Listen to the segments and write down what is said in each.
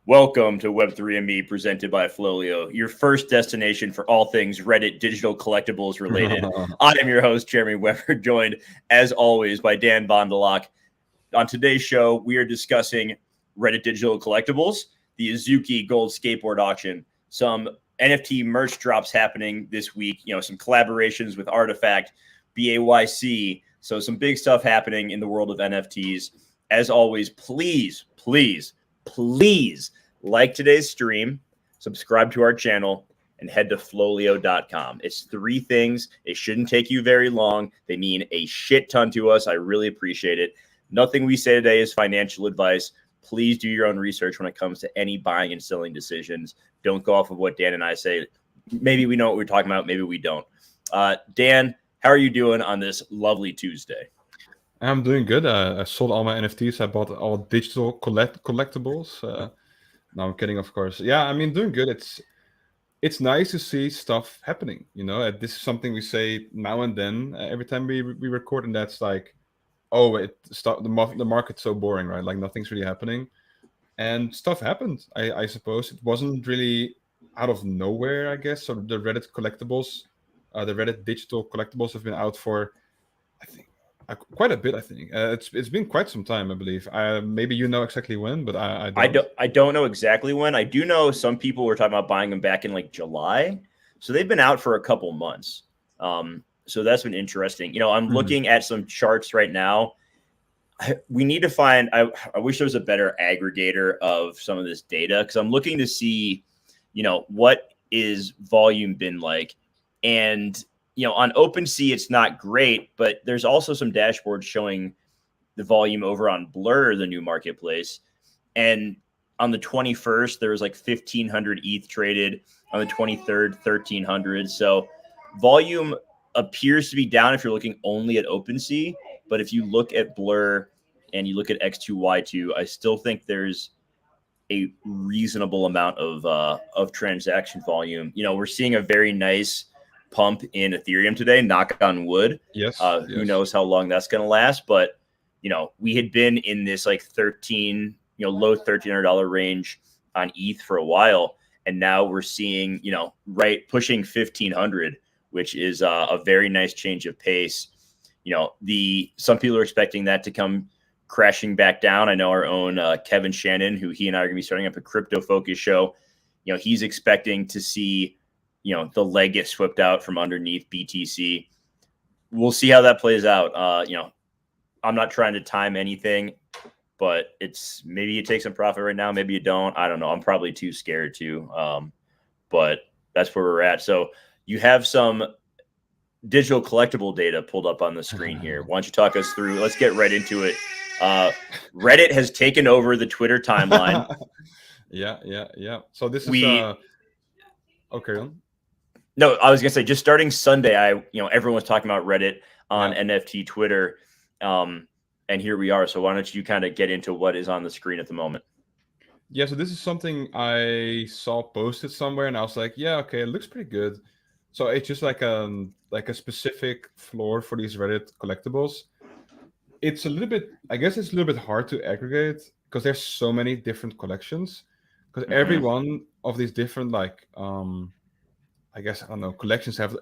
Welcome to Web3 and Me, presented by FLOLiO, your first destination for all things Reddit digital collectibles related. I am your host, Jeremy Weber, joined, as always, by Dan Bondalock. On today's show, we are discussing Reddit digital collectibles, the Azuki Gold Skateboard auction, some NFT merch drops happening this week, some collaborations with Artifact, BAYC, so some big stuff happening in the world of NFTs. As always, please like today's stream, subscribe to our channel, and head to FLOLiO.com. It's 3 things. It shouldn't take you very long. They mean a shit ton to us. I really appreciate it. Nothing we say today is financial advice. Please do your own research when it comes to any buying and selling decisions. Don't go off of what Dan and I say. Maybe we know what we're talking about. Maybe we don't. Dan, how are you doing on this lovely Tuesday? I'm doing good. I sold all my NFTs. I bought all digital collectibles. No, I'm kidding, of course. Yeah, I mean, doing good. It's nice to see stuff happening. This is something we say now and then. Every time we record, and that's like, oh, the market's so boring, right? Like nothing's really happening, and stuff happened. I suppose it wasn't really out of nowhere, I guess. So the Reddit collectibles, the Reddit digital collectibles have been out for, I think, quite a bit. I think it's been quite some time, I believe. Maybe you know exactly when, but I don't know exactly when. I do know some people were talking about buying them back in like July, so they've been out for a couple months. So that's been interesting. I'm looking at some charts right now. We need to find. I wish there was a better aggregator of some of this data, because I'm looking to see, what is volume been like, and on OpenSea, it's not great, but there's also some dashboards showing the volume over on Blur, the new marketplace. And on the 21st, there was like 1,500 ETH traded. On the 23rd, 1,300. So volume appears to be down if you're looking only at OpenSea. But if you look at Blur and you look at X2Y2, I still think there's a reasonable amount of transaction volume. We're seeing a very nice pump in Ethereum today, knock on wood. Yes. Who knows how long that's going to last, but we had been in this like low $1,300 range on ETH for a while, and now we're seeing pushing 1,500, which is a very nice change of pace. Some people are expecting that to come crashing back down. I know our own Kevin Shannon, who he and I are going to be starting up a crypto focus show. He's expecting to see the leg get swept out from underneath BTC. We'll see how that plays out. I'm not trying to time anything, but maybe you take some profit right now, maybe you don't. I don't know. I'm probably too scared to. But that's where we're at. So you have some digital collectible data pulled up on the screen here. Why don't you talk us through? Let's get right into it. Reddit has taken over the Twitter timeline. Yeah. So this is okay. No, I was gonna say, just starting Sunday, everyone was talking about Reddit on NFT Twitter, and here we are. So why don't you kind of get into what is on the screen at the moment? Yeah, so this is something I saw posted somewhere, and I was like, yeah, okay, it looks pretty good. So it's just like a specific floor for these Reddit collectibles. It's a little bit, I guess, it's a little bit hard to aggregate because there's so many different collections. Because every one of these different I guess, I don't know, collections have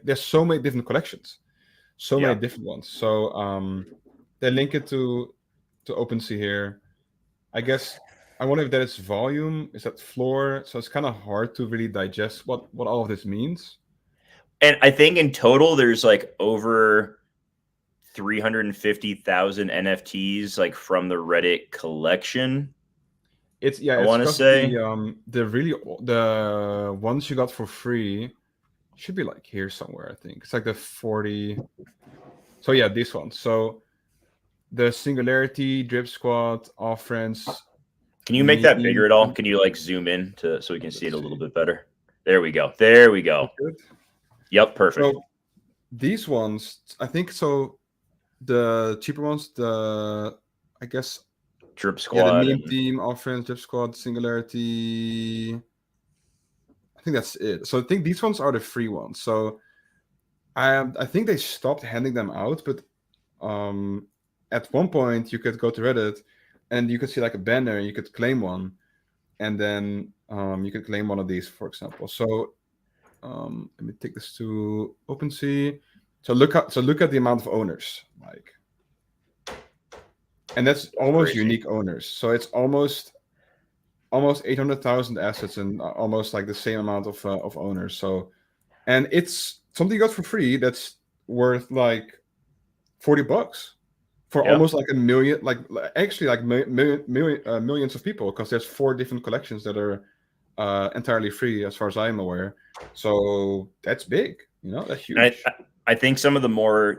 there's so many different collections, many different ones. So they link it to OpenSea here. I guess I wonder if that is volume, is that floor? So it's kind of hard to really digest what all of this means. And I think in total there's like over 350,000 NFTs like from the Reddit collection. I want to say the ones you got for free should be like here somewhere. I think it's like the 40. So yeah, this one. So the Singularity, Drip Squad, All Friends. Can you make that bigger at all? Can you like zoom in so we can see it a little bit better? There we go. Good. Yep, perfect. So these ones, I think. So the cheaper ones, I guess. Drip Squad. Yeah, the meme team, All Friends, Drip Squad, Singularity. I think that's it. So I think these ones are the free ones. So I think they stopped handing them out, but at one point you could go to Reddit and you could see like a banner and you could claim one. and then you can claim one of these, for example. So let me take this to OpenSea. So look at the amount of owners, like, and that's almost crazy. unique owners. So it's almost 800,000 assets and almost like the same amount of owners. So, and it's something you got for free that's worth like $40 for almost like a million, like actually like millions of people, because there's 4 different collections that are entirely free as far as I'm aware. So that's big, that's huge. I think some of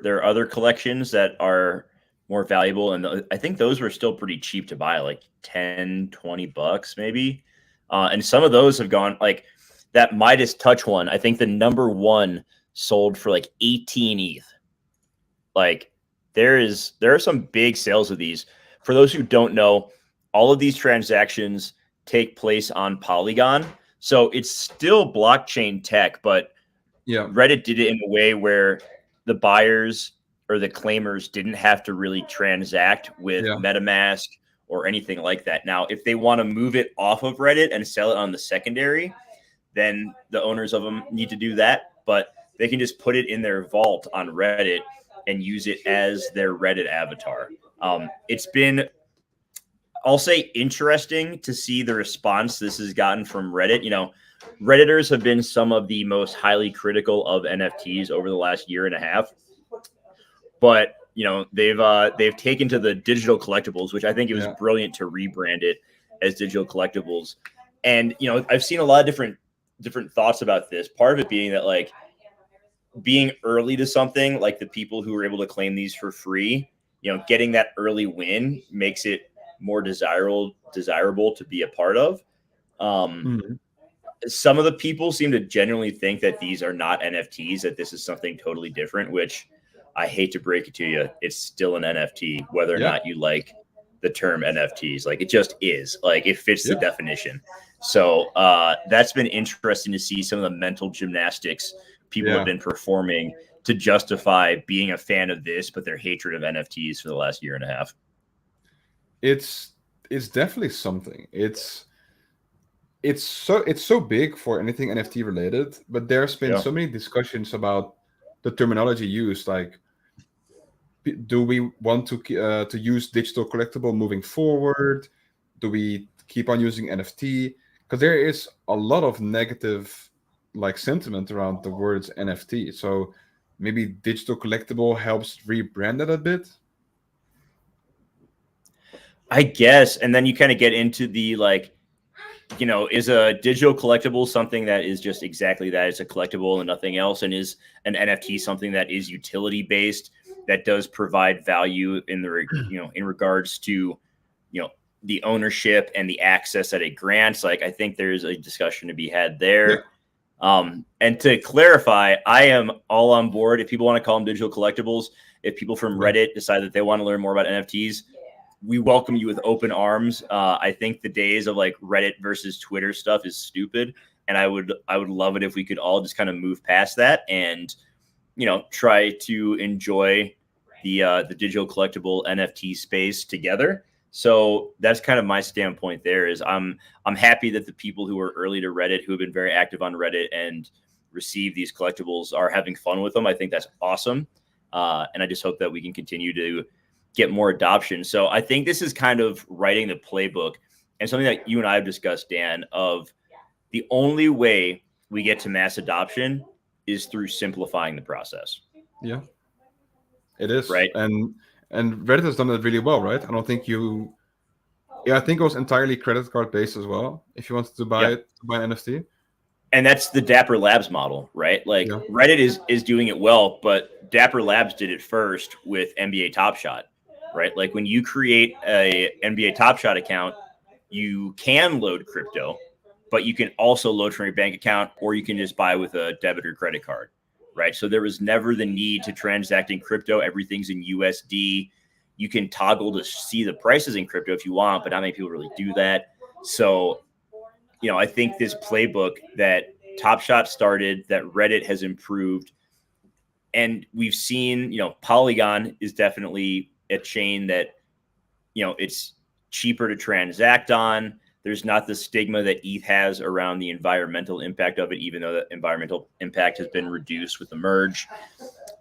there are other collections that are more valuable, and I think those were still pretty cheap to buy, like $10-$20 maybe. And some of those have gone, like that Midas Touch one. I think the number 1 sold for like 18 ETH. Like there are some big sales of these. For those who don't know, all of these transactions take place on Polygon. So it's still blockchain tech, but Reddit did it in a way where the buyers or the claimers didn't have to really transact with MetaMask or anything like that. Now, if they want to move it off of Reddit and sell it on the secondary, then the owners of them need to do that. But they can just put it in their vault on Reddit and use it as their Reddit avatar. It's been, I'll say, interesting to see the response this has gotten from Reddit. Redditors have been some of the most highly critical of NFTs over the last year and a half. But, they've taken to the digital collectibles, which I think it was brilliant to rebrand it as digital collectibles. And, I've seen a lot of different thoughts about this. Part of it being that, like, being early to something, like the people who were able to claim these for free, getting that early win makes it more desirable to be a part of. Some of the people seem to genuinely think that these are not NFTs, that this is something totally different, which I hate to break it to you. It's still an NFT, whether or not you like the term NFTs. Like, it just is. Like, it fits the definition. So that's been interesting to see some of the mental gymnastics people have been performing to justify being a fan of this, but their hatred of NFTs for the last year and a half. It's definitely something. It's so big for anything NFT related, but there's been so many discussions about the terminology used. Like, do we want to use digital collectible moving forward? Do we keep on using NFT? Because there is a lot of negative sentiment around the words NFT. So maybe digital collectible helps rebrand it a bit, I guess. And then you kind of get into the is a digital collectible something that is just exactly that? It's a collectible and nothing else. And is an NFT something that is utility based, that does provide value in the in regards to the ownership and the access that it grants? Like, I think there's a discussion to be had there. And to clarify, I am all on board if people want to call them digital collectibles. If people from Reddit decide that they want to learn more about NFTs, we welcome you with open arms. I think the days of like Reddit versus Twitter stuff is stupid, and I would love it if we could all just kind of move past that and try to enjoy the digital collectible NFT space together. So that's kind of my standpoint there. Is I'm happy that the people who are early to Reddit, who have been very active on Reddit and receive these collectibles, are having fun with them. I think that's awesome. And I just hope that we can continue to get more adoption. So I think this is kind of writing the playbook, and something that you and I have discussed, Dan, of the only way we get to mass adoption is through simplifying the process. Yeah, it is. Right. And Reddit has done that really well, right? I don't think I think it was entirely credit card based as well. If you wanted to buy an NFT. And that's the Dapper Labs model, right? Like Reddit is doing it well, but Dapper Labs did it first with NBA Top Shot, right? Like, when you create a NBA Top Shot account, you can load crypto, but you can also load from your bank account, or you can just buy with a debit or credit card, right? So there was never the need to transact in crypto. Everything's in USD. You can toggle to see the prices in crypto if you want, but not many people really do that. So, I think this playbook that Top Shot started, that Reddit has improved, and we've seen, Polygon is definitely a chain that, it's cheaper to transact on. There's not the stigma that ETH has around the environmental impact of it, even though the environmental impact has been reduced with the merge.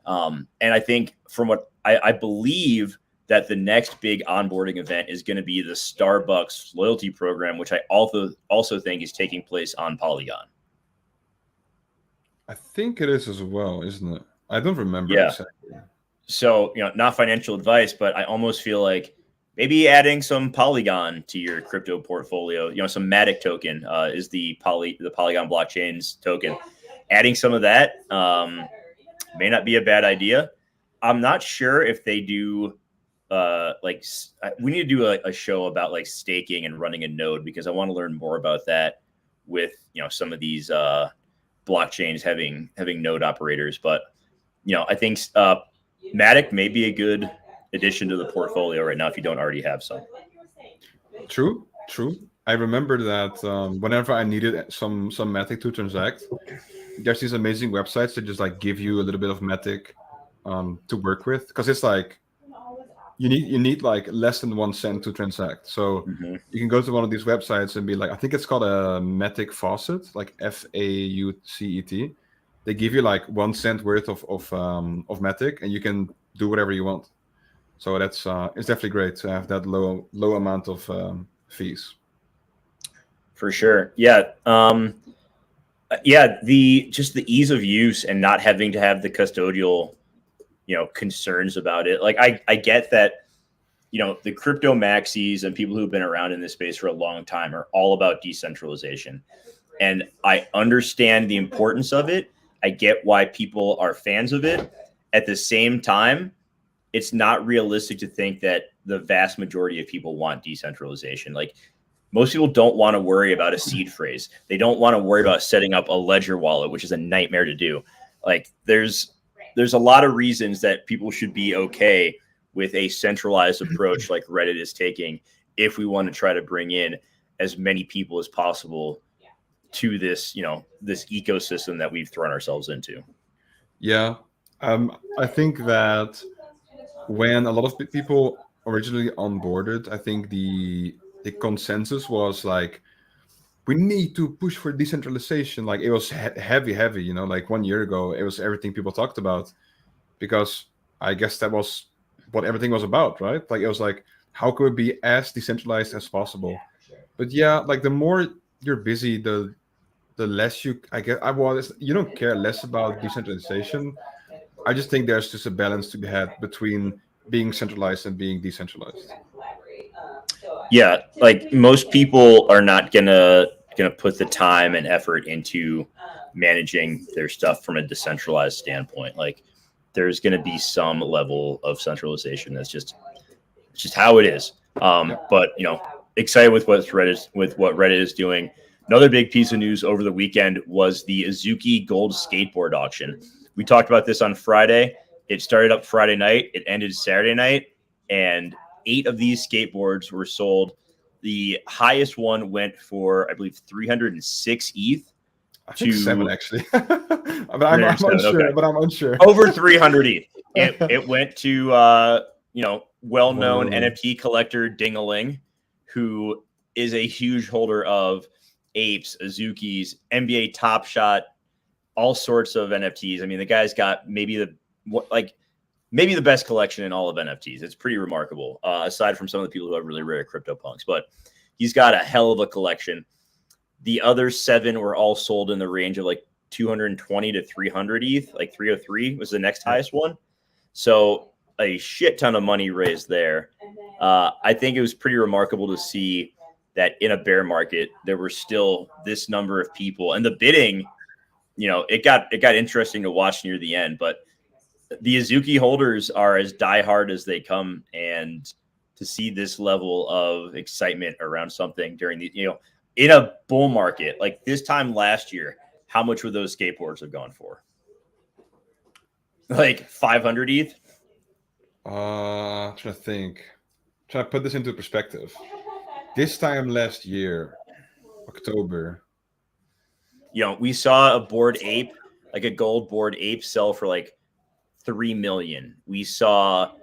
And I think from what I believe that the next big onboarding event is going to be the Starbucks loyalty program, which I also think is taking place on Polygon. I think it is as well, isn't it? I don't remember exactly. So, not financial advice, but I almost feel like maybe adding some Polygon to your crypto portfolio, some Matic token is the Polygon blockchain's token. Adding some of that may not be a bad idea. I'm not sure if they do we need to do a show about like staking and running a node, because I want to learn more about that with, some of these blockchains having node operators. But, I think Matic may be a good addition to the portfolio right now if you don't already have some. True. I remember that whenever I needed some Matic to transact, there's these amazing websites that just like give you a little bit of Matic to work with, because it's like you need like less than 1 cent to transact. So you can go to one of these websites and be like, I think it's called a Matic Faucet, like FAUCET. They give you like 1 cent worth of Matic, and you can do whatever you want. So that's it's definitely great to have that low amount of fees. For sure, yeah. The ease of use and not having to have the custodial, concerns about it. Like I get that, the crypto maxis and people who've been around in this space for a long time are all about decentralization, and I understand the importance of it. I get why people are fans of it. At the same time, it's not realistic to think that the vast majority of people want decentralization. Like, most people don't want to worry about a seed phrase. They don't want to worry about setting up a ledger wallet, which is a nightmare to do. Like, there's a lot of reasons that people should be okay with a centralized approach like Reddit is taking, if we want to try to bring in as many people as possible to this, this ecosystem that we've thrown ourselves into. Yeah. I think that when a lot of people originally onboarded, I think the consensus was like, we need to push for decentralization. Like, it was heavy, like 1 year ago, it was everything people talked about, because I guess that was what everything was about, right? Like, it was like, how could it be as decentralized as possible? But yeah, like the more you're busy, the less you don't care less about decentralization. I just think there's just a balance to be had between being centralized and being decentralized. Yeah, like most people are not gonna put the time and effort into managing their stuff from a decentralized standpoint. Like, there's gonna be some level of centralization. That's just how it is. But excited with what Reddit is doing. Another big piece of news over the weekend was the Azuki Gold Skateboard auction. We talked about this on Friday. It started up Friday night. It ended Saturday night, and 8 of these skateboards were sold. The highest one went for, I believe, 306 ETH. I think 7 actually, but I'm unsure. Okay. But I'm unsure. Over 300 ETH. It went to well-known NFT collector Dingaling, who is a huge holder of Apes, Azukis, NBA Top Shot, all sorts of NFTs. I mean, the guy's got maybe the best collection in all of NFTs. It's pretty remarkable, aside from some of the people who have really rare CryptoPunks. But he's got a hell of a collection. The other 7 were all sold in the range of like 220 to 300 ETH. Like 303 was the next highest one. So a shit ton of money raised there. I think it was pretty remarkable to see that in a bear market, there were still this number of people, and the bidding, it got interesting to watch near the end. But the Azuki holders are as diehard as they come, and to see this level of excitement around something during the, in a bull market like this time last year, how much would those skateboards have gone for? Like 500 ETH? Trying to think. Trying to put this into perspective. This time last year, October, we saw a Bored Ape, like a gold Bored Ape, sell for like 3 million. We saw,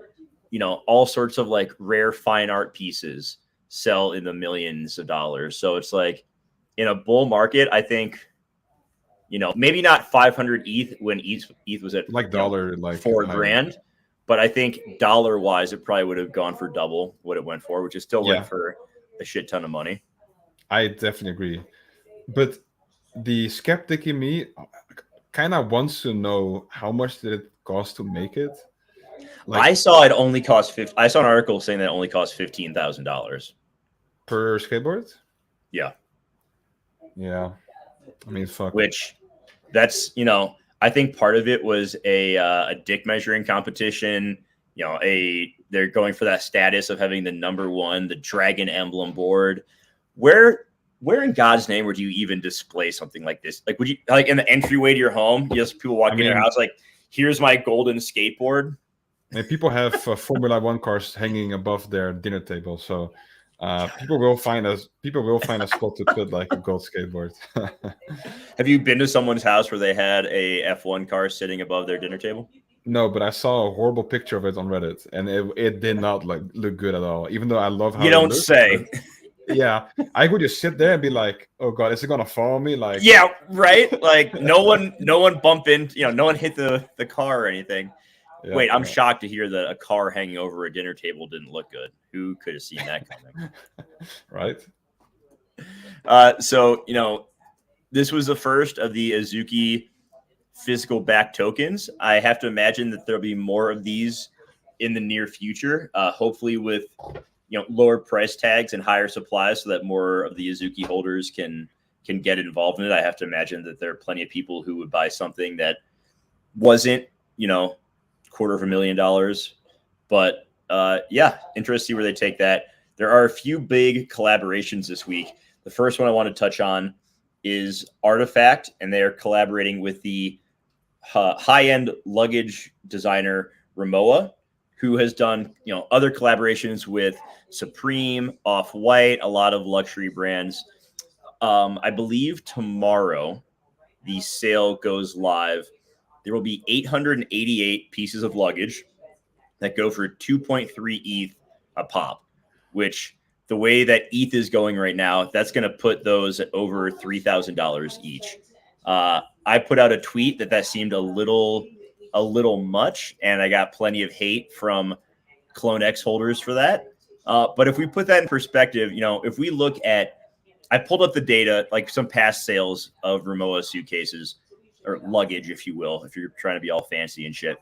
all sorts of like rare fine art pieces sell in the millions of dollars. So it's like in a bull market, I think, maybe not 500 ETH when ETH was at like dollar, like $4,000, but I think dollar wise, it probably would have gone for double what it went for, which is still went for a shit ton of money. I definitely agree. But the skeptic in me kind of wants to know how much did it cost to make it. Like, I saw it only cost I saw an article saying that it only cost $15,000 per skateboard. Yeah. I mean, fuck. Which, that's I think part of it was a dick measuring competition. They're going for that status of having the #1, the dragon emblem board. Where in God's name would you even display something like this? Like, would you like in the entryway to your home? Yes, people walking in your house like, here's my golden skateboard. And people have Formula One cars hanging above their dinner table, so people will find a spot to put like a gold skateboard. Have you been to someone's house where they had a F1 car sitting above their dinner table? No, but I saw a horrible picture of it on Reddit, and it did not look good at all. Even though I love how you don't say. Yeah, I would just sit there and be like, "Oh God, is it gonna follow me?" Like, yeah, right. Like no one bumped into, no one hit the car or anything. Yeah, wait, I'm shocked to hear that a car hanging over a dinner table didn't look good. Who could have seen that coming? Right. So this was the first of the Azuki physical back tokens. I have to imagine that there'll be more of these in the near future. Hopefully with lower price tags and higher supplies, so that more of the Azuki holders can get involved in it. I have to imagine that there are plenty of people who would buy something that wasn't, $250,000. But interesting to see where they take that. There are a few big collaborations this week. The first one I want to touch on is Artifact, and they are collaborating with the high-end luggage designer Rimowa, who has done other collaborations with Supreme, Off-White, a lot of luxury brands. I believe tomorrow the sale goes live. There will be 888 pieces of luggage that go for 2.3 ETH a pop, which the way that ETH is going right now, that's going to put those at over $3,000 each. I put out a tweet that seemed a little much, and I got plenty of hate from Clone X holders for that. But if we put that in perspective, if we look at, I pulled up the data, like some past sales of Rimowa suitcases or luggage, if you will, if you're trying to be all fancy and shit.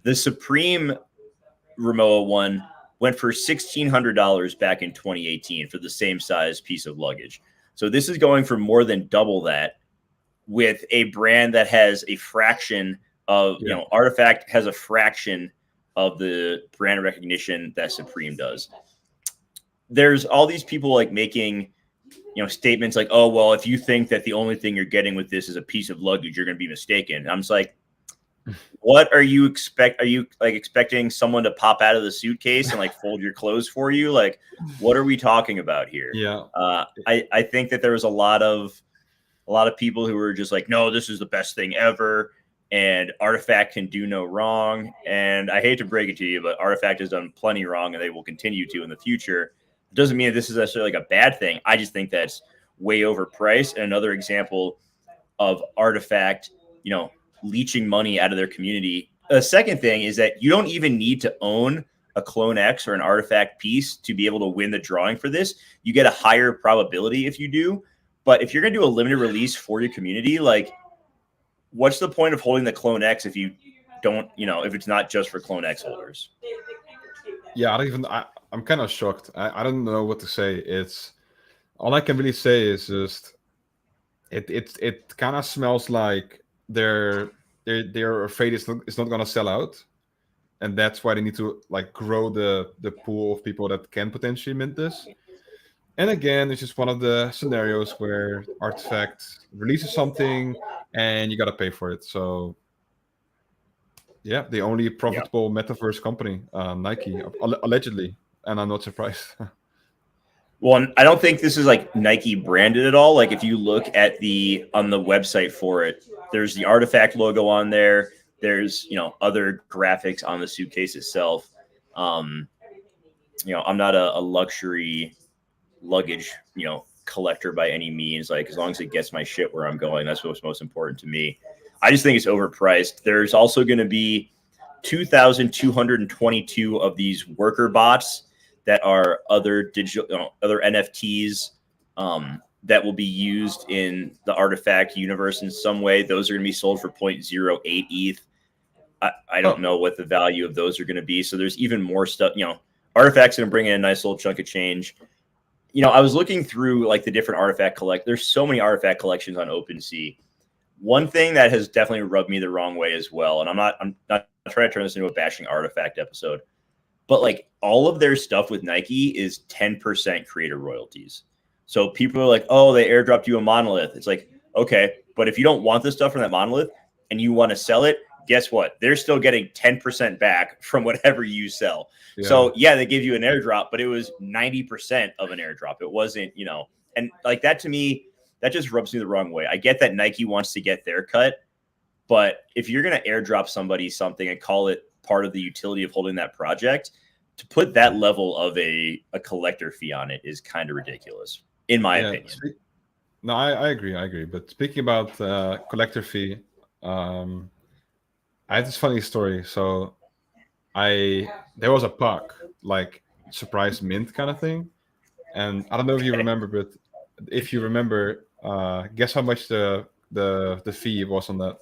The Supreme Rimowa one went for $1,600 back in 2018 for the same size piece of luggage. So this is going for more than double that with a brand that has a fraction of, Artifact has a fraction of the brand recognition that Supreme does. There's all these people like making, statements like, oh, well, if you think that the only thing you're getting with this is a piece of luggage, you're going to be mistaken. And I'm just like, what are you expecting someone to pop out of the suitcase and like fold your clothes for you? Like, what are we talking about here? Yeah. I think that there was a lot of people who were just like, no, this is the best thing ever. And Artifact can do no wrong. And I hate to break it to you, but Artifact has done plenty wrong, and they will continue to in the future. It doesn't mean that this is necessarily like a bad thing. I just think that's way overpriced. And another example of Artifact, leeching money out of their community. The second thing is that you don't even need to own a Clone X or an Artifact piece to be able to win the drawing for this. You get a higher probability if you do. But if you're going to do a limited release for your community, like, what's the point of holding the Clone X if you don't, if it's not just for Clone X holders? Yeah, I'm kind of shocked. I don't know what to say. It's all I can really say is just it kind of smells like they're afraid it's not going to sell out, and that's why they need to like grow the pool of people that can potentially mint this. And again, it's just one of the scenarios where Artifact releases something and you got to pay for it. So yeah, the only profitable metaverse company, Nike, allegedly, and I'm not surprised. Well, I don't think this is like Nike branded at all. Like if you look at on the website for it, there's the Artifact logo on there. There's, other graphics on the suitcase itself. I'm not a luxury luggage, collector by any means. Like, as long as it gets my shit where I'm going, that's what's most important to me. I just think it's overpriced. There's also going to be 2,222 of these worker bots that are other digital, other NFTs that will be used in the artifact universe in some way. Those are going to be sold for 0.08 ETH. I don't know what the value of those are going to be. So there's even more stuff. Artifact's going to bring in a nice little chunk of change. I was looking through like the different artifact there's so many artifact collections on OpenSea. One thing that has definitely rubbed me the wrong way as well, and I'm not trying to turn this into a bashing artifact episode, but like all of their stuff with Nike is 10% creator royalties. So people are like, oh, they airdropped you a monolith. It's like, okay, but if you don't want the stuff from that monolith and you want to sell it, guess what? They're still getting 10% back from whatever you sell. Yeah. So yeah, they give you an airdrop, but it was 90% of an airdrop. It wasn't, and like that to me, that just rubs me the wrong way. I get that Nike wants to get their cut, but if you're going to airdrop somebody something and call it part of the utility of holding that project, to put that level of a collector fee on it is kind of ridiculous, in my opinion. No, I agree. But speaking about collector fee, I had this funny story. So there was a puck, like surprise mint kind of thing. And I don't know if you remember, but if you remember, guess how much the fee was on that?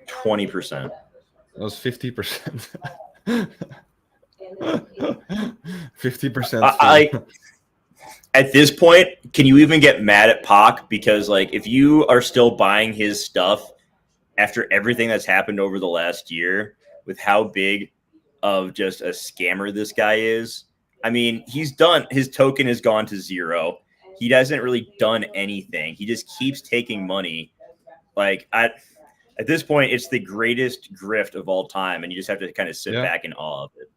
20%. It was 50%. 50%. At this point, can you even get mad at Pac? Because like, if you are still buying his stuff after everything that's happened over the last year, with how big of just a scammer this guy is, I mean, his token has gone to zero. He hasn't really done anything. He just keeps taking money. Like, at this point, it's the greatest grift of all time, and you just have to kind of sit back in awe of it.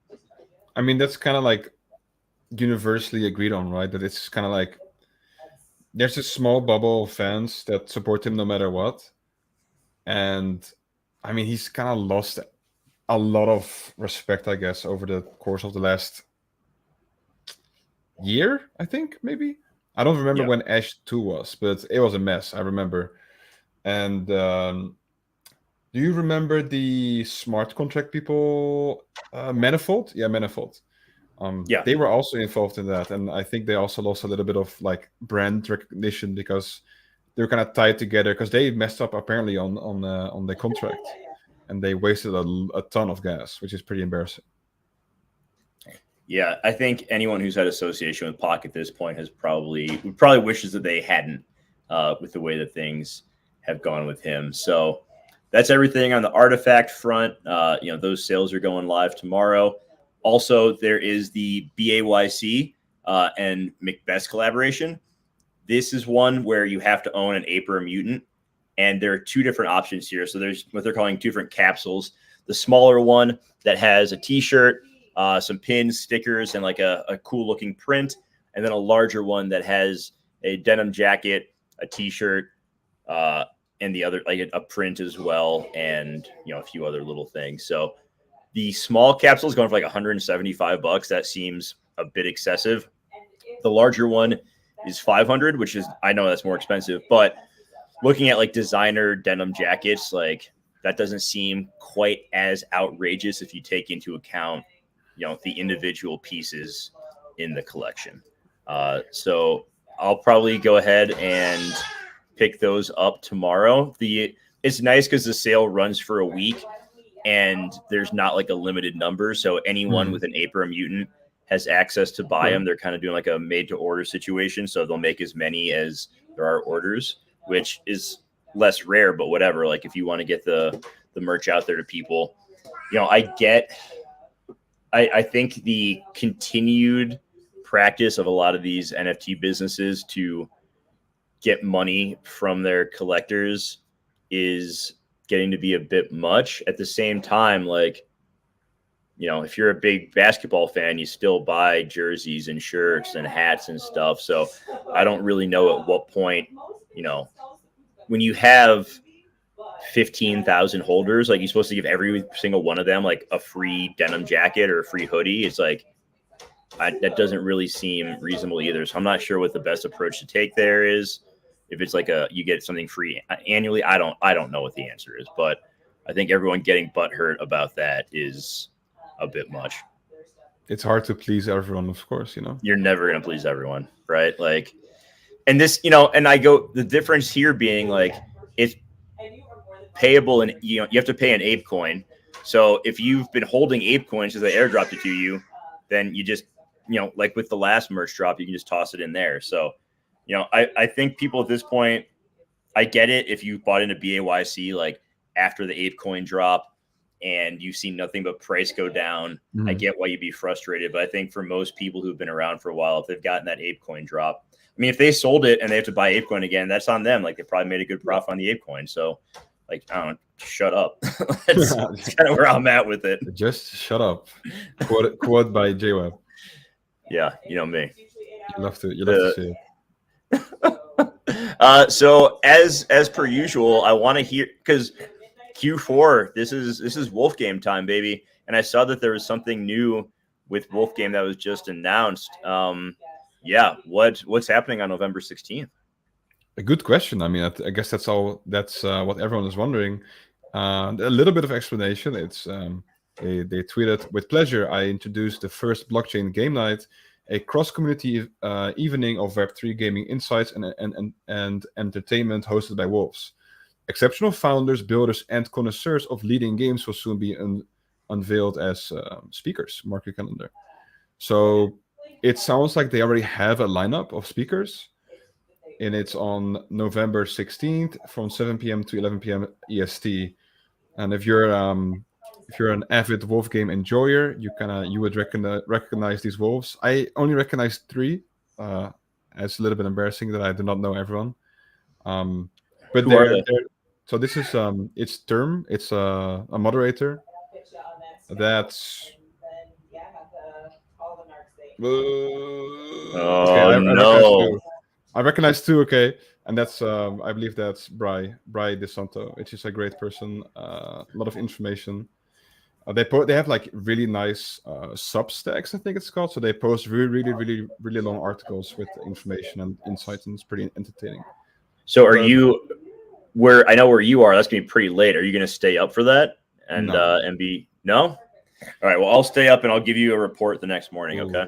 I mean, that's kind of like universally agreed on, right? That it's kind of like there's a small bubble of fans that support him no matter what. And I mean, he's kind of lost a lot of respect, I guess, over the course of the last year, I think, maybe. I don't remember when Ash 2 was, but it was a mess, I remember. And do you remember the smart contract people, Manifold? Yeah, Manifold. They were also involved in that, and I think they also lost a little bit of like brand recognition because they were kind of tied together because they messed up apparently on the contract, and they wasted a ton of gas, which is pretty embarrassing. Yeah, I think anyone who's had association with Pac at this point probably wishes that they hadn't, with the way that things have gone with him. So that's everything on the artifact front. Those sales are going live tomorrow. Also, there is the BAYC and mcbess collaboration. This is one where you have to own an ape or a mutant, and there are two different options here. So there's what they're calling different capsules. The smaller one that has a T-shirt, some pins, stickers, and like a cool looking print, and then a larger one that has a denim jacket, a T-shirt, and the other like a print as well, and a few other little things. So the small capsule is going for like $175. That seems a bit excessive. The larger one is $500, which is, I know that's more expensive, but looking at like designer denim jackets, like that doesn't seem quite as outrageous if you take into account, the individual pieces in the collection. So I'll probably go ahead and pick those up tomorrow. It's nice because the sale runs for a week and there's not like a limited number. So anyone with an ape or a mutant has access to buy them. They're kind of doing like a made to order situation. So they'll make as many as there are orders, which is less rare, but whatever. Like if you want to get the merch out there to people, I think the continued practice of a lot of these NFT businesses to get money from their collectors is getting to be a bit much. At the same time, like, if you're a big basketball fan, you still buy jerseys and shirts and hats and stuff. So I don't really know at what point, when you have 15,000 holders, like you're supposed to give every single one of them like a free denim jacket or a free hoodie. It's like, that doesn't really seem reasonable either. So I'm not sure what the best approach to take there is. If it's like you get something free annually, I don't know what the answer is, but I think everyone getting butthurt about that is a bit much. It's hard to please everyone, of course, You're never going to please everyone, right? Like, and this, and the difference here being like, it's payable and you have to pay an ape coin. So if you've been holding ape coins as they airdropped it to you, then you just, like with the last merch drop, you can just toss it in there. So, I think people at this point, I get it. If you bought into BAYC, like after the ape coin drop and you've seen nothing but price go down, I get why you'd be frustrated. But I think for most people who've been around for a while, if they've gotten that ape coin drop, I mean, if they sold it and they have to buy ape coin again, that's on them. Like they probably made a good profit on the ape coin. So like, I don't know, shut up. That's kind of where I'm at with it. Just shut up. Quote by JWeb. Yeah, you know me. You love to see it. So as per usual, I want to hear, because Q4, this is Wolf Game time, baby. And I saw that there was something new with Wolf Game that was just announced. What's happening on November 16th? A good question. I mean, I guess that's all. That's what everyone is wondering. A little bit of explanation. It's they tweeted, "With pleasure, I introduced the first blockchain game night, a cross-community evening of Web3 gaming insights and entertainment hosted by Wolves. Exceptional founders, builders, and connoisseurs of leading games will soon be unveiled as speakers. Mark your calendar." So it sounds like they already have a lineup of speakers, and it's on November 16th from 7 p.m. to 11 p.m. EST. And if you're an avid Wolf game enjoyer, you would recognize these wolves. I only recognize 3. It's a little bit embarrassing that I do not know everyone. But they're so this is it's Term. It's a moderator. That's no. I recognize 2. Okay, and that's I believe that's Bry DeSanto, which is a great person. A lot of information. They have like really nice Substacks, I think it's called. So they post really long articles with information and insights, and it's pretty entertaining. So you where I know where you are? That's gonna be pretty late. Are you gonna stay up for that and be no? All right. Well, I'll stay up and I'll give you a report the next morning. Ooh. Okay.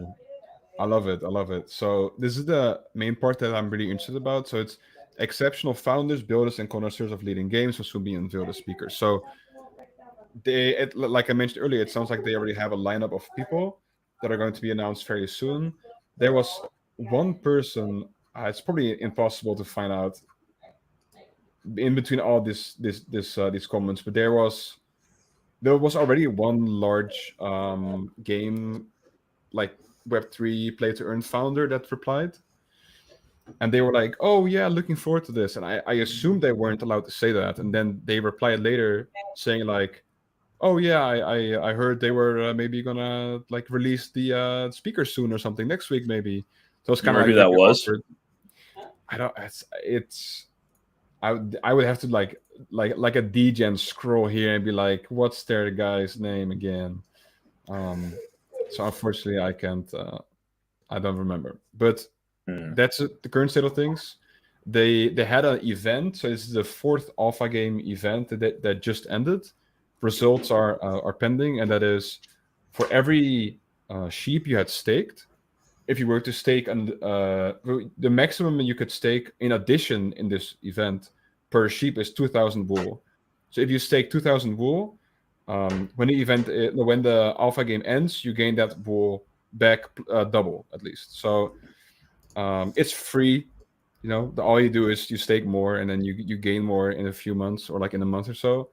I love it. So this is the main part that I'm really interested about. So it's exceptional founders, builders, and connoisseurs of leading games will soon be unveiled as speakers. So like I mentioned earlier, it sounds like they already have a lineup of people that are going to be announced fairly soon. There was one person. It's probably impossible to find out in between all these comments, but there was already one large game like Web3 play to earn founder that replied, and they were like, "Oh yeah, looking forward to this." And I assumed they weren't allowed to say that, and then they replied later saying like, "Oh yeah, I heard they were maybe gonna like release the speaker soon or something next week maybe." So it's kind of who that was. Awkward. I don't. I would have to like a degen scroll here and be like, "What's their guy's name again?" So unfortunately, I can't. I don't remember. But that's the current state of things. They had an event. So this is the 4th alpha game event that just ended. Results are pending, and that is for every sheep you had staked. If you were to stake, and the maximum you could stake in addition in this event per sheep is 2,000 wool. So if you stake 2,000 wool, when the alpha game ends, you gain that wool back double at least. So it's free. All you do is you stake more, and then you gain more in a few months or like in a month or so.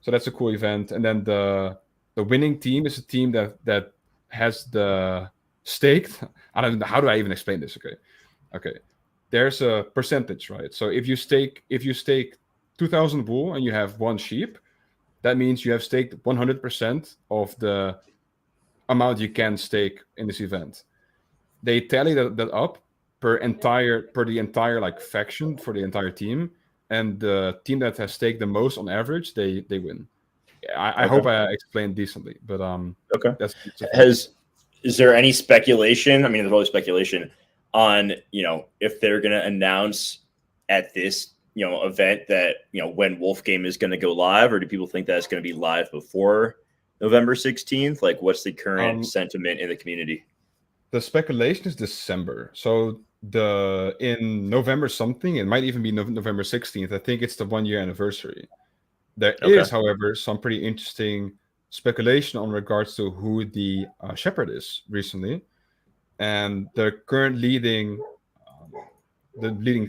So that's a cool event. And then the winning team is a team that has the staked. I don't know, how do I even explain this? Okay. There's a percentage, right? So if you stake 2,000 wool and you have 1 sheep, that means you have staked 100% of the amount you can stake in this event. They tally that up per the entire like faction for the entire team, and the team that has staked the most on average, they win. I hope I explained decently, but okay. is there any speculation? I mean, there's always speculation on, if they're going to announce at this, event that, when Wolf Game is going to go live, or do people think that's going to be live before November 16th? Like, what's the current sentiment in the community? The speculation is December. So in November something, it might even be November 16th. I think it's the 1-year anniversary. There is, however, some pretty interesting speculation on regards to who the shepherd is recently. And the current leading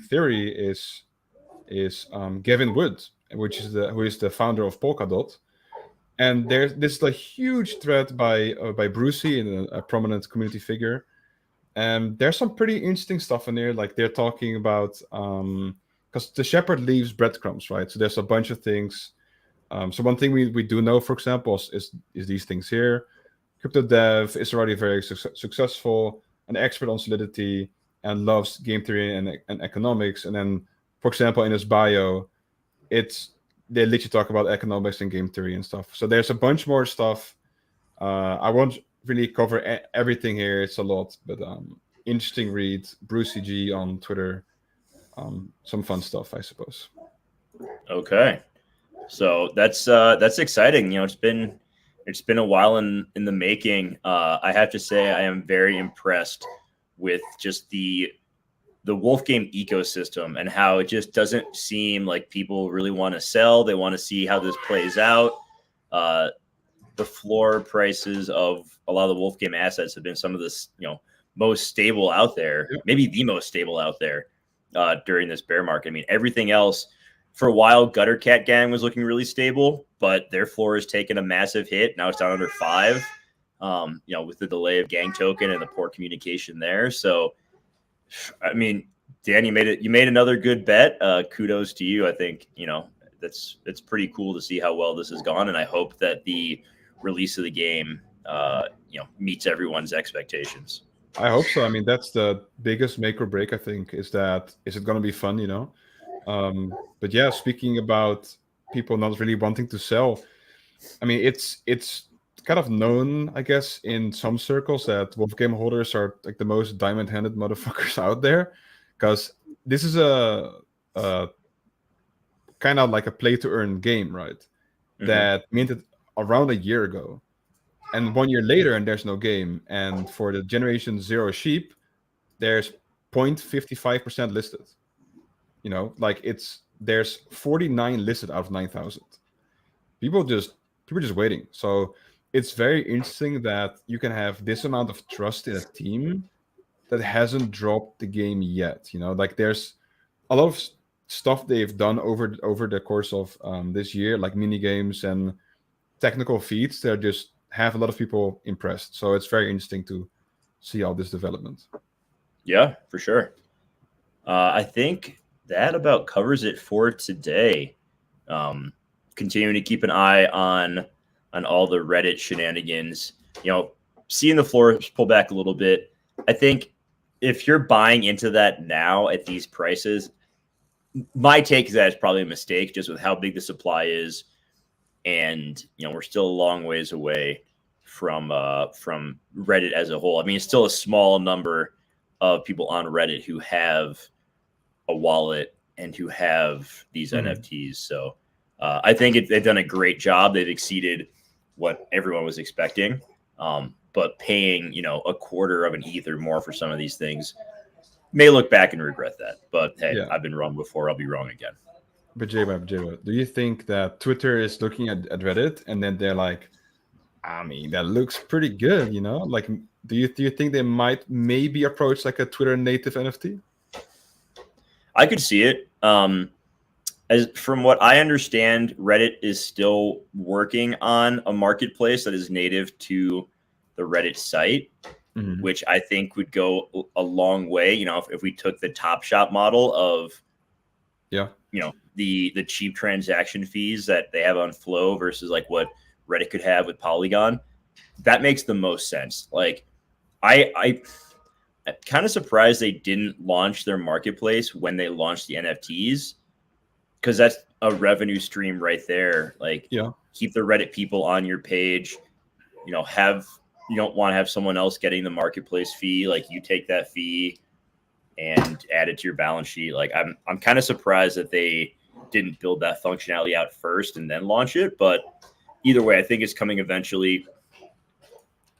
theory is Gavin Wood, who is the founder of Polkadot. And this is a huge thread by Brucey, and a prominent community figure. And there's some pretty interesting stuff in there. Like, they're talking about because the shepherd leaves breadcrumbs, right? So there's a bunch of things. So one thing we do know, for example, is these things here. Crypto dev is already very successful, an expert on Solidity, and loves game theory and economics. And then, for example, in his bio, they literally talk about economics and game theory and stuff. So there's a bunch more stuff. I won't really cover everything here. It's a lot, but interesting read. Brucey G on Twitter. Some fun stuff, I suppose. Okay, so that's exciting. It's been a while in the making. I have to say, I am very impressed with just the Wolf Game ecosystem and how it just doesn't seem like people really want to sell. They want to see how this plays out. The floor prices of a lot of the Wolf Game assets have been some of the most stable out there, maybe the most stable out there during this bear market. I mean, everything else for a while, Gutter Cat Gang was looking really stable, but their floor has taken a massive hit. Now it's down under 5. With the delay of Gang Token and the poor communication there. So, I mean, Dan, you made another good bet. Kudos to you. I think, it's pretty cool to see how well this has gone. And I hope that the release of the game, meets everyone's expectations. I hope so. I mean, that's the biggest make or break, I think, is it going to be fun, But yeah, speaking about people not really wanting to sell, I mean, it's kind of known, I guess, in some circles that Wolf Game holders are like the most diamond-handed motherfuckers out there, because this is a kind of like a play-to-earn game, right? Mm-hmm. That minted around a year ago, and 1 year later, and there's no game. And for the Generation 0 sheep, there's 0.55% listed. There's 49 listed out of 9,000. People just waiting. So it's very interesting that you can have this amount of trust in a team that hasn't dropped the game yet. There's a lot of stuff they've done over the course of this year, like mini games and technical feats that just have a lot of people impressed. So it's very interesting to see all this development. Yeah, for sure. I think that about covers it for today. Continuing to keep an eye on all the Reddit shenanigans, seeing the floor pull back a little bit. I think if you're buying into that now at these prices, my take is that it's probably a mistake just with how big the supply is. And, we're still a long ways away from Reddit as a whole. I mean, it's still a small number of people on Reddit who have a wallet and who have these NFTs. So I think they've done a great job. They've exceeded what everyone was expecting. But paying, a quarter of an ETH or more for some of these things may look back and regret that. But hey, yeah. I've been wrong before. I'll be wrong again. But JWeb, do you think that Twitter is looking at Reddit and then they're like, I mean, that looks pretty good, Like, do you think they might maybe approach like a Twitter native NFT? I could see it. As from what I understand, Reddit is still working on a marketplace that is native to the Reddit site, which I think would go a long way. If we took the Top Shop model of, the cheap transaction fees that they have on Flow versus like what Reddit could have with Polygon, that makes the most sense. Like, I'm kind of surprised they didn't launch their marketplace when they launched the NFTs, because that's a revenue stream right there. Like, keep the Reddit people on your page, have, you don't want to have someone else getting the marketplace fee. Like you take that fee and add it to your balance sheet. Like I'm kind of surprised that they didn't build that functionality out first and then launch it. But either way, I think it's coming eventually.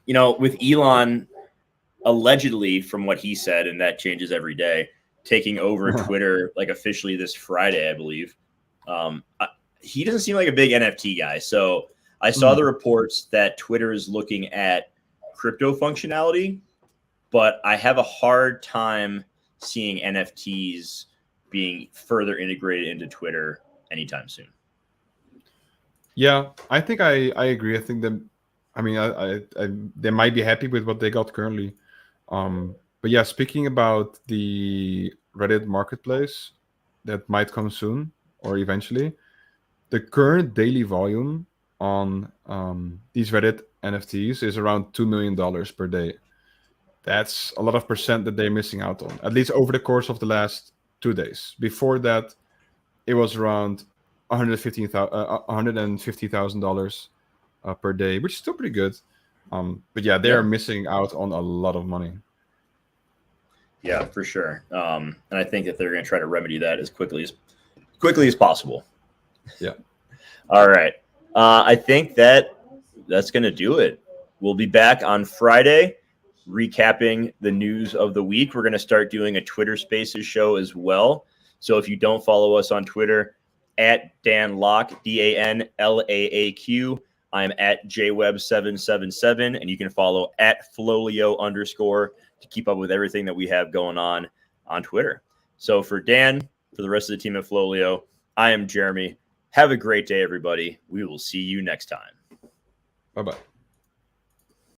You know, with Elon allegedly, from what he said, and that changes every day, taking over Twitter like officially this Friday, I believe. He doesn't seem like a big NFT guy. So I saw the reports that Twitter is looking at crypto functionality, but I have a hard time seeing NFTs being further integrated into Twitter anytime soon. Yeah, I think I agree. I think that, I mean, they might be happy with what they got currently. But yeah, speaking about the Reddit marketplace that might come soon or eventually, the current daily volume on these Reddit NFTs is around $2 million per day. That's a lot of percent that they're missing out on, at least over the course of the last 2 days. Before that, it was around $150,000 per day, which is still pretty good. But yeah, they're missing out on a lot of money. Yeah, for sure. And I think that they're going to try to remedy that as quickly as possible. Yeah. All right. I think that's going to do it. We'll be back on Friday recapping the news of the week. We're going to start doing a Twitter Spaces show as well. So if you don't follow us on Twitter, at Dan Laak, DANLAAQ, I'm at JWeb777, and you can follow at FLOLiO _ to keep up with everything that we have going on Twitter. So for Dan, for the rest of the team at FLOLiO, I am Jeremy. Have a great day, everybody. We will see you next time. Bye-bye.